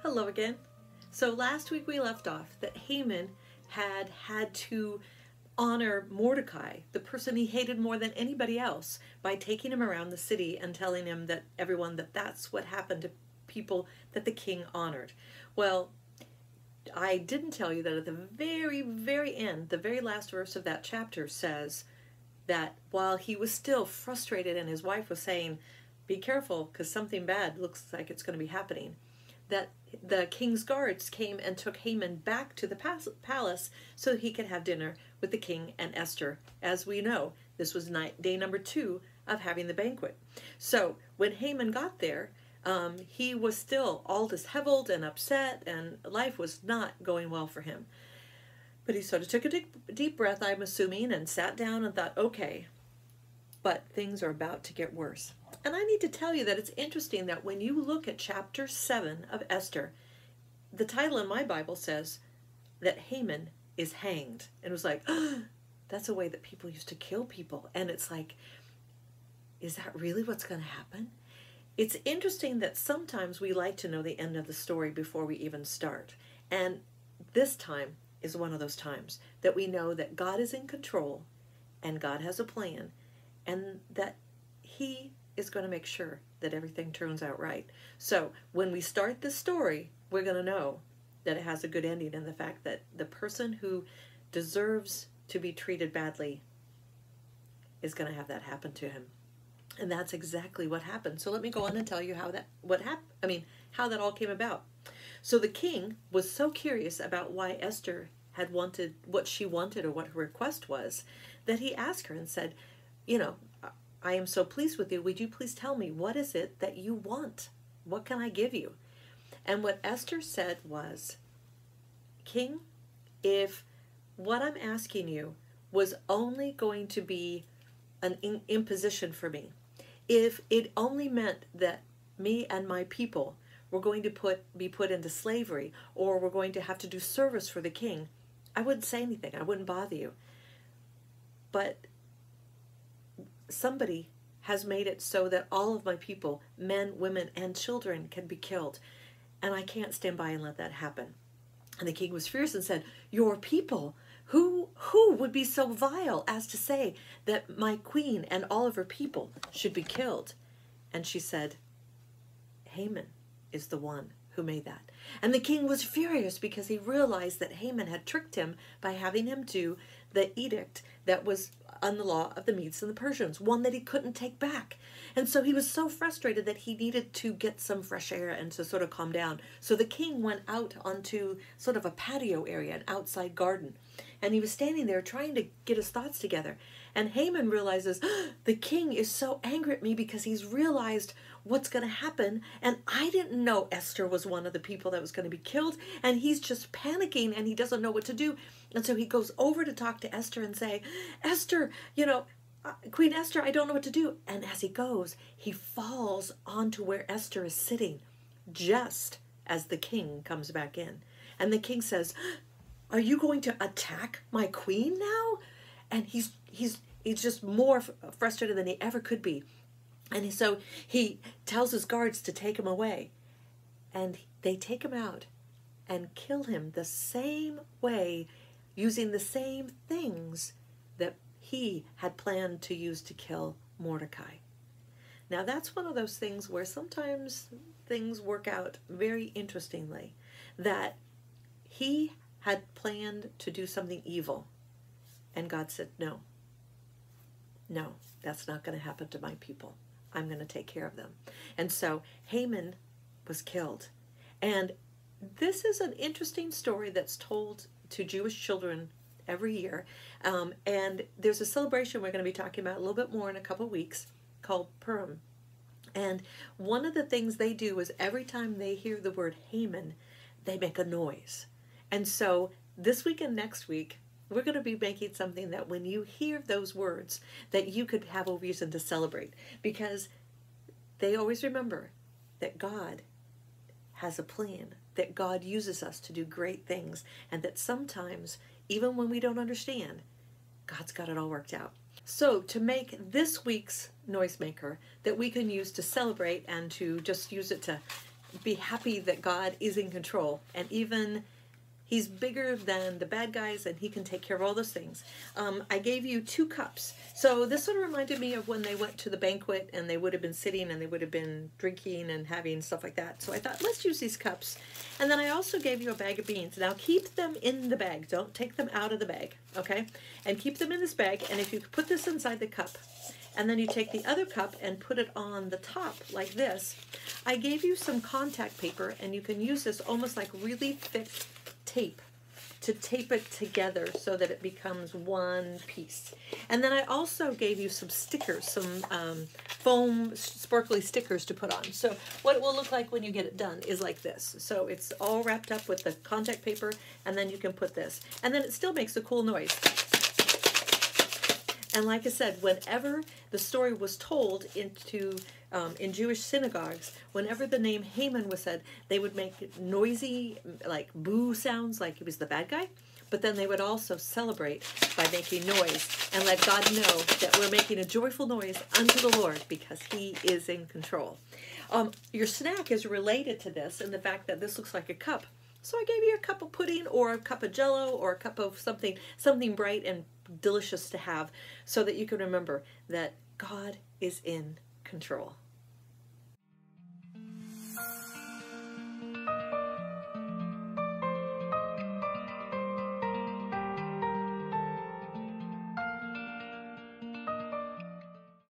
Hello again. So last week we left off that Haman had to honor Mordecai, the person he hated more than anybody else, by taking him around the city and telling him that everyone that that's what happened to people that the king honored. Well, I didn't tell you that at the very, very end, the very last verse of that chapter says that while he was still frustrated and his wife was saying, be careful because something bad looks like it's going to be happening, that the king's guards came and took Haman back to the palace so he could have dinner with the king and Esther. As we know, this was day number 2 of having the banquet. So when Haman got there, he was still all disheveled and upset, and life was not going well for him. But he sort of took a deep breath, I'm assuming, and sat down and thought, okay, but things are about to get worse. And I need to tell you that it's interesting that when you look at chapter 7 of Esther, the title in my Bible says that Haman is hanged. And it was like, oh, that's a way that people used to kill people. And it's like, is that really what's going to happen? It's interesting that sometimes we like to know the end of the story before we even start. And this time is one of those times that we know that God is in control and God has a plan and that He is going to make sure that everything turns out right. So when we start this story, we're going to know that it has a good ending, and the fact that the person who deserves to be treated badly is going to have that happen to him. And that's exactly what happened. So let me go on and tell you how that how that all came about. So the king was so curious about why Esther had wanted what she wanted or what her request was that he asked her and said, I am so pleased with you. Would you please tell me, what is it that you want? What can I give you? And what Esther said was, King, if what I'm asking you was only going to be an imposition for me, if it only meant that me and my people were going to be put into slavery, or we're going to have to do service for the king, I wouldn't say anything. I wouldn't bother you. But somebody has made it so that all of my people, men, women, and children, can be killed. And I can't stand by and let that happen. And the king was fierce and said, your people? Who would be so vile as to say that my queen and all of her people should be killed? And she said, Haman is the one who made that. And the king was furious because he realized that Haman had tricked him by having him do the edict that was on the law of the Medes and the Persians, one that he couldn't take back. And so he was so frustrated that he needed to get some fresh air and to sort of calm down. So the king went out onto sort of a patio area, an outside garden, and he was standing there trying to get his thoughts together. And Haman realizes, the king is so angry at me because he's realized what's going to happen, and I didn't know Esther was one of the people that was going to be killed, and he's just panicking and he doesn't know what to do. And so he goes over to talk to Esther and say, Esther, Queen Esther, I don't know what to do. And as he goes, he falls onto where Esther is sitting just as the king comes back in. And the king says, are you going to attack my queen now? And he's just more frustrated than he ever could be. And so he tells his guards to take him away. And they take him out and kill him the same way, using the same things that he had planned to use to kill Mordecai. Now that's one of those things where sometimes things work out very interestingly, that he had planned to do something evil, and God said, no, that's not going to happen to my people. I'm going to take care of them. And so Haman was killed. And this is an interesting story that's told to Jewish children every year. And there's a celebration we're going to be talking about a little bit more in a couple weeks called Purim. And one of the things they do is every time they hear the word Haman, they make a noise. And so this week and next week, we're going to be making something that when you hear those words, that you could have a reason to celebrate. Because they always remember that God has a plan, that God uses us to do great things, and that sometimes, even when we don't understand, God's got it all worked out. So to make this week's noisemaker that we can use to celebrate and to just use it to be happy that God is in control, and even He's bigger than the bad guys, and He can take care of all those things. I gave you 2 cups. So this sort of reminded me of when they went to the banquet, and they would have been sitting, and they would have been drinking and having stuff like that. So I thought, let's use these cups. And then I also gave you a bag of beans. Now keep them in the bag. Don't take them out of the bag, okay? And keep them in this bag, and if you put this inside the cup, and then you take the other cup and put it on the top like this. I gave you some contact paper, and you can use this almost like really thick tape to tape it together so that it becomes one piece. And then I also gave you some stickers, some foam sparkly stickers to put on. So what it will look like when you get it done is like this. So it's all wrapped up with the contact paper, and then you can put this. And then it still makes a cool noise. And like I said, whenever the story was told in Jewish synagogues, whenever the name Haman was said, they would make noisy, like boo sounds, like he was the bad guy. But then they would also celebrate by making noise and let God know that we're making a joyful noise unto the Lord because He is in control. Your snack is related to this in the fact that this looks like a cup. So I gave you a cup of pudding or a cup of Jello or a cup of something bright and delicious to have so that you can remember that God is in control.